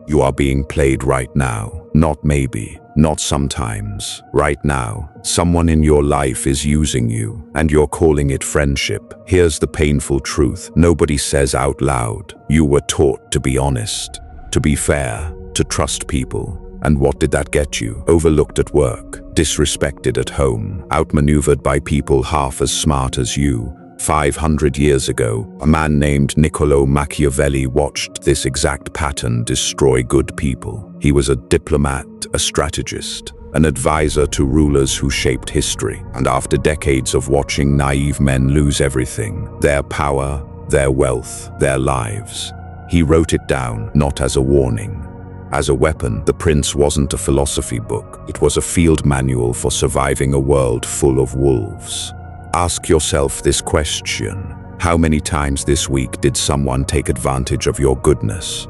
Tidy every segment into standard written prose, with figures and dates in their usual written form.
You are being played right now. Not maybe, not sometimes. Right now, someone in your life is using you, and you're calling it friendship. Here's the painful truth nobody says out loud. You were taught to be honest, to be fair, to trust people. And what did that get you? Overlooked at work, disrespected at home, outmaneuvered by people half as smart as you. 500 years ago, a man named Niccolò Machiavelli watched this exact pattern destroy good people. He was a diplomat, a strategist, an advisor to rulers who shaped history. And after decades of watching naive men lose everything, their power, their wealth, their lives, he wrote it down, not as a warning. As a weapon. The Prince wasn't a philosophy book. It was a field manual for surviving a world full of wolves. Ask yourself this question. How many times this week did someone take advantage of your goodness?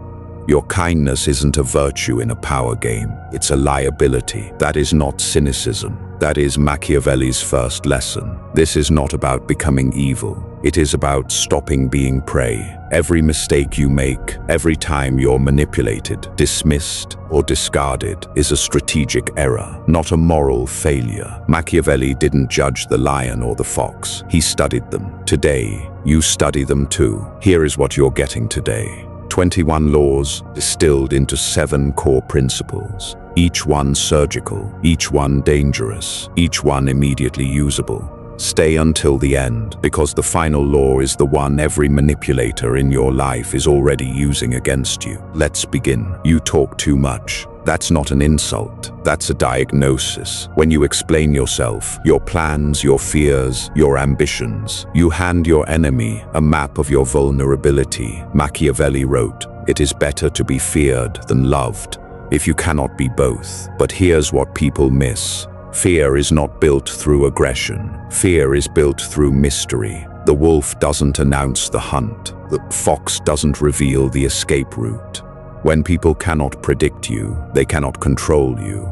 Your kindness isn't a virtue in a power game. It's a liability. That is not cynicism. That is Machiavelli's first lesson. This is not about becoming evil. It is about stopping being prey. Every mistake you make, every time you're manipulated, dismissed, or discarded is a strategic error, not a moral failure. Machiavelli didn't judge the lion or the fox. He studied them. Today, you study them too. Here is what you're getting today. 21 laws distilled into 7 core principles. Each one surgical, each one dangerous, each one immediately usable. Stay until the end, because the final law is the one every manipulator in your life is already using against you. Let's begin. You talk too much. That's not an insult. That's a diagnosis. When you explain yourself, your plans, your fears, your ambitions, you hand your enemy a map of your vulnerability. Machiavelli wrote, "It is better to be feared than loved, if you cannot be both." But here's what people miss. Fear is not built through aggression. Fear is built through mystery. The wolf doesn't announce the hunt. The fox doesn't reveal the escape route. When people cannot predict you, they cannot control you.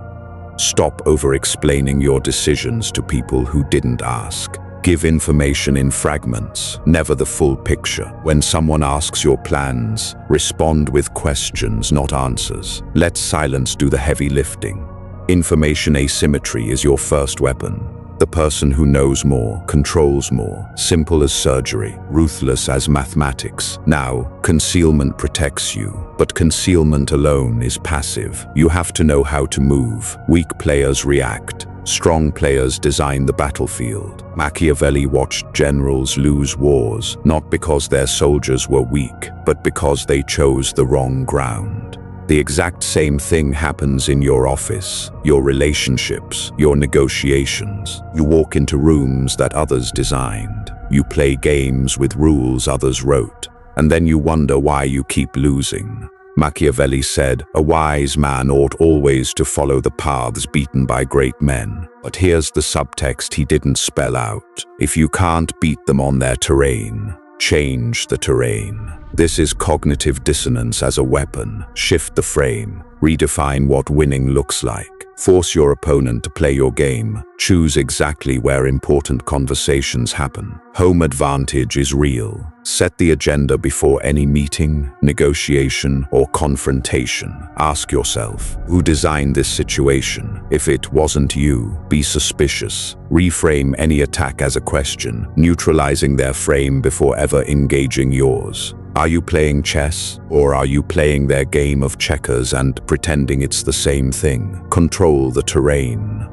Stop over-explaining your decisions to people who didn't ask. Give information in fragments, never the full picture. When someone asks your plans, respond with questions, not answers. Let silence do the heavy lifting. Information asymmetry is your first weapon. The person who knows more, controls more. Simple as surgery, ruthless as mathematics. Now, concealment protects you, but concealment alone is passive. You have to know how to move. Weak players react. Strong players design the battlefield. Machiavelli watched generals lose wars, not because their soldiers were weak, but because they chose the wrong ground. The exact same thing happens in your office, your relationships, your negotiations. You walk into rooms that others designed. You play games with rules others wrote, and then you wonder why you keep losing. Machiavelli said, "A wise man ought always to follow the paths beaten by great men." But here's the subtext he didn't spell out. If you can't beat them on their terrain, change the terrain. This is cognitive dissonance as a weapon. Shift the frame. Redefine what winning looks like. Force your opponent to play your game. Choose exactly where important conversations happen. Home advantage is real. Set the agenda before any meeting, negotiation, or confrontation. Ask yourself, who designed this situation? If it wasn't you, be suspicious. Reframe any attack as a question, neutralizing their frame before ever engaging yours. Are you playing chess, or are you playing their game of checkers and pretending it's the same thing? Control the terrain,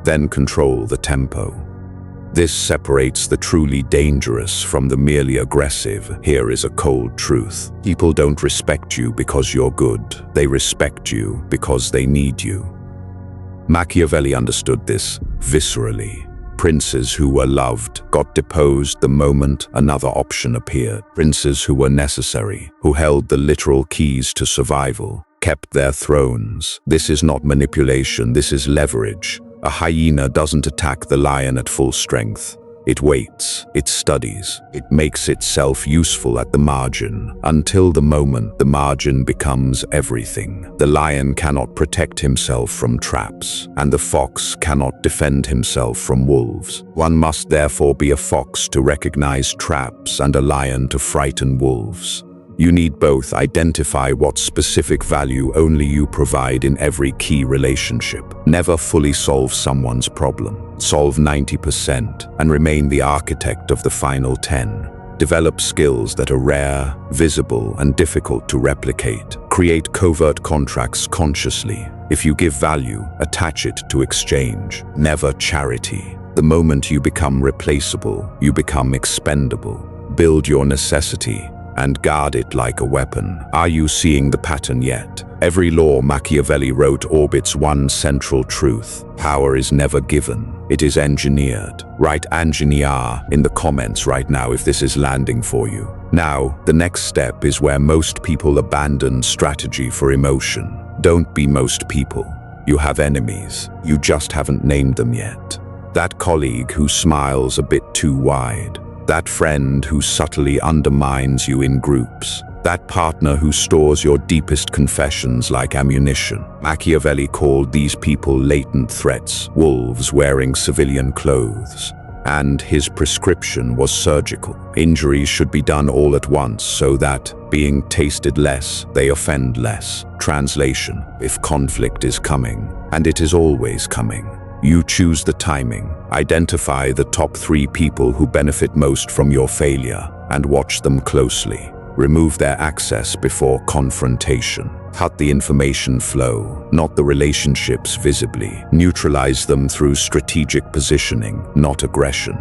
then control the tempo. This separates the truly dangerous from the merely aggressive. Here is a cold truth. People don't respect you because you're good. They respect you because they need you. Machiavelli understood this viscerally. Princes who were loved got deposed the moment another option appeared. Princes who were necessary, who held the literal keys to survival, kept their thrones. This is not manipulation, this is leverage. A hyena doesn't attack the lion at full strength. It waits, it studies, it makes itself useful at the margin, until the moment the margin becomes everything. The lion cannot protect himself from traps, and the fox cannot defend himself from wolves. One must therefore be a fox to recognize traps and a lion to frighten wolves. You need both. Identify what specific value only you provide in every key relationship. Never fully solve someone's problem. Solve 90% and remain the architect of the final 10. Develop skills that are rare, visible, and difficult to replicate. Create covert contracts consciously. If you give value, attach it to exchange, never charity. The moment you become replaceable, you become expendable. Build your necessity and guard it like a weapon. Are you seeing the pattern yet? Every law Machiavelli wrote orbits one central truth. Power is never given, it is engineered. Write engineer in the comments right now if this is landing for you. Now, the next step is where most people abandon strategy for emotion. Don't be most people. You have enemies. You just haven't named them yet. That colleague who smiles a bit too wide. That friend who subtly undermines you in groups. That partner who stores your deepest confessions like ammunition. Machiavelli called these people latent threats, wolves wearing civilian clothes. And his prescription was surgical. Injuries should be done all at once so that, being tasted less, they offend less. Translation: if conflict is coming, and it is always coming, you choose the timing. Identify the top 3 people who benefit most from your failure and watch them closely. Remove their access before confrontation. Cut the information flow, not the relationships visibly. Neutralize them through strategic positioning, not aggression.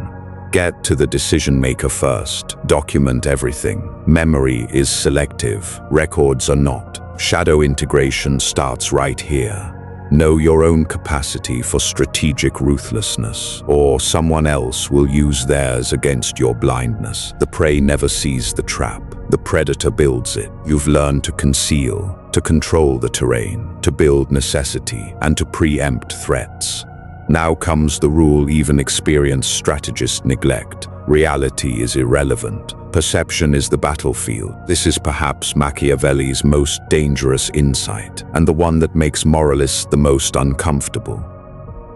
Get to the decision maker first. Document everything. Memory is selective. Records are not. Shadow integration starts right here. Know your own capacity for strategic ruthlessness, or someone else will use theirs against your blindness. The prey never sees the trap. The predator builds it. You've learned to conceal, to control the terrain, to build necessity, and to preempt threats. Now comes the rule even experienced strategists neglect. Reality is irrelevant. Perception is the battlefield. This is perhaps Machiavelli's most dangerous insight, and the one that makes moralists the most uncomfortable.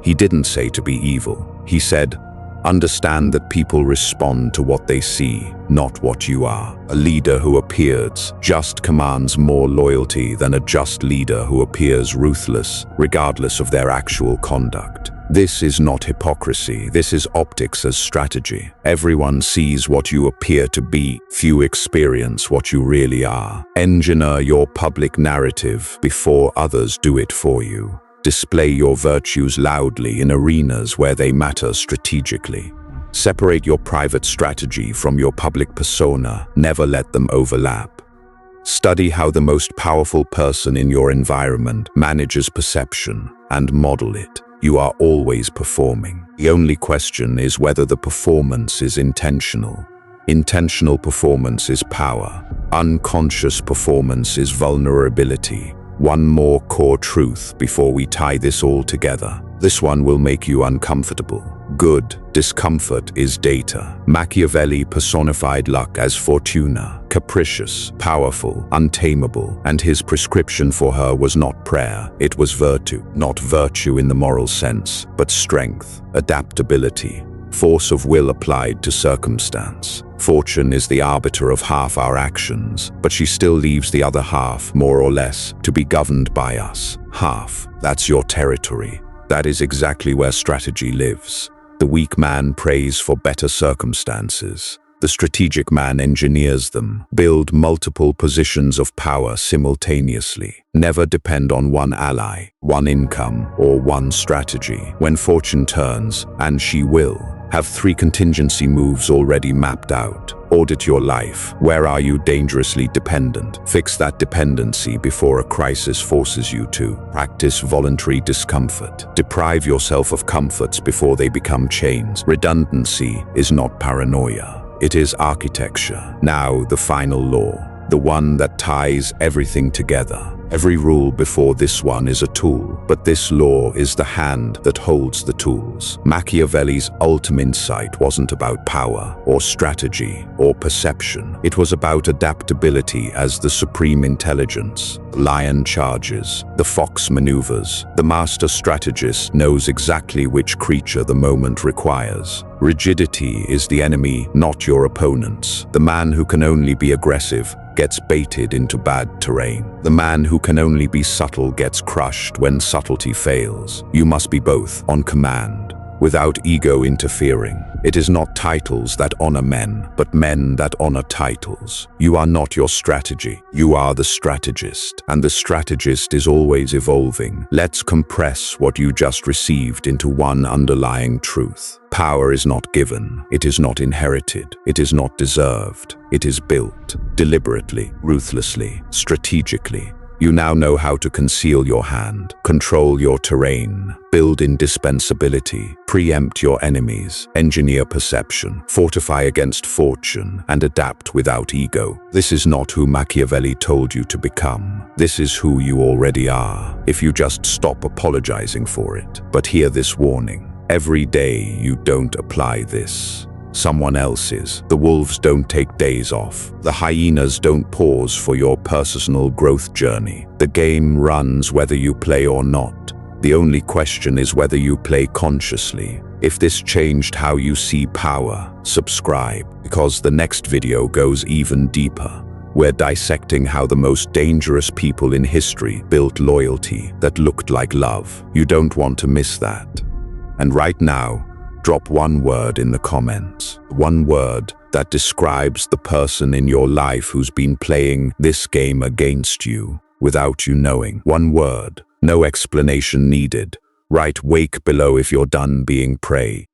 He didn't say to be evil. He said, understand that people respond to what they see, not what you are. A leader who appears just commands more loyalty than a just leader who appears ruthless, regardless of their actual conduct. This is not hypocrisy, this is optics as strategy. Everyone sees what you appear to be, few experience what you really are. Engineer your public narrative before others do it for you. Display your virtues loudly in arenas where they matter strategically. Separate your private strategy from your public persona, never let them overlap. Study how the most powerful person in your environment manages perception and model it. You are always performing. The only question is whether the performance is intentional. Intentional performance is power. Unconscious performance is vulnerability. One more core truth before we tie this all together. This one will make you uncomfortable. Good discomfort is data. Machiavelli personified luck as fortuna, capricious, powerful, untamable, and his prescription for her was not prayer, it was virtue. Not virtue in the moral sense, but strength, adaptability, force of will applied to circumstance. Fortune is the arbiter of half our actions, but she still leaves the other half, more or less, to be governed by us. Half, that's your territory. That is exactly where strategy lives. The weak man prays for better circumstances. The strategic man engineers them. Build multiple positions of power simultaneously. Never depend on one ally, one income, or one strategy. When fortune turns, and she will, have 3 contingency moves already mapped out. Audit your life. Where are you dangerously dependent? Fix that dependency before a crisis forces you to. Practice voluntary discomfort. Deprive yourself of comforts before they become chains. Redundancy is not paranoia. It is architecture. Now, the final law. The one that ties everything together. Every rule before this one is a tool, but this law is the hand that holds the tools. Machiavelli's ultimate insight wasn't about power, or strategy, or perception. It was about adaptability as the supreme intelligence. The lion charges, the fox maneuvers. The master strategist knows exactly which creature the moment requires. Rigidity is the enemy, not your opponents. The man who can only be aggressive gets baited into bad terrain. The man who can only be subtle gets crushed when subtlety fails. You must be both, on command, without ego interfering. It is not titles that honor men, but men that honor titles. You are not your strategy. You are the strategist, and the strategist is always evolving. Let's compress what you just received into one underlying truth. Power is not given. It is not inherited. It is not deserved. It is built, deliberately, ruthlessly, strategically. You now know how to conceal your hand, control your terrain, build indispensability, preempt your enemies, engineer perception, fortify against fortune, and adapt without ego. This is not who Machiavelli told you to become. This is who you already are, if you just stop apologizing for it. But hear this warning. Every day you don't apply this, someone else's. The wolves don't take days off. The hyenas don't pause for your personal growth journey. The game runs whether you play or not. The only question is whether you play consciously. If this changed how you see power, subscribe, because the next video goes even deeper. We're dissecting how the most dangerous people in history built loyalty that looked like love. You don't want to miss that. And right now, drop one word in the comments. One word that describes the person in your life who's been playing this game against you without you knowing. One word, no explanation needed. Write "wake" below if you're done being prey.